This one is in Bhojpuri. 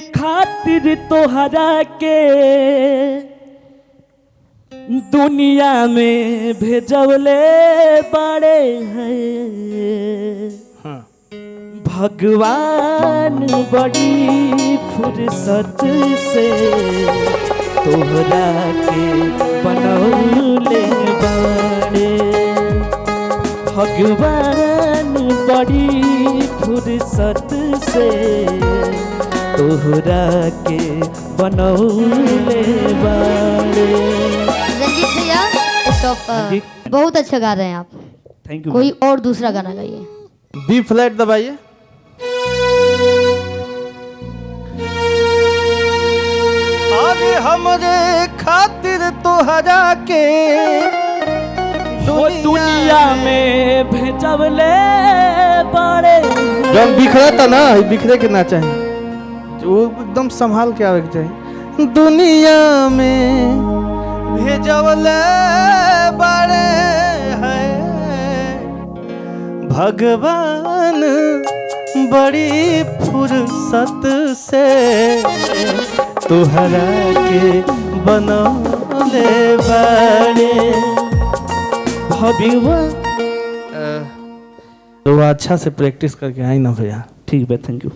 खातिर तोहरा के दुनिया में भेजवले बड़े हैं। हाँ। भगवान बड़ी फुर्सत से तोहरा के बनौले बड़े। भगवान बड़ी फुर्सत से तोहरा के बनौले बड़े। रंजीत भैया स्टॉप। बहुत अच्छा गा रहे हैं आप। Thank you. कोई और दूसरा गाना गाइए। बी फ्लैट दबाइए। आगे हमरे खातिर तोहरा के वो दुनिया में भेजवले बड़े। जब बिखरा था ना, बिखरे के ना चाहिए, वो एकदम संभाल के आवे के चाहिए। दुनिया में भेजवले बड़े हैं भगवान बड़ी फुर्सत से तुहरा के बनौले बड़े। भगवान तो अच्छा से प्रैक्टिस करके आई ना भैया। ठीक है, थैंक यू।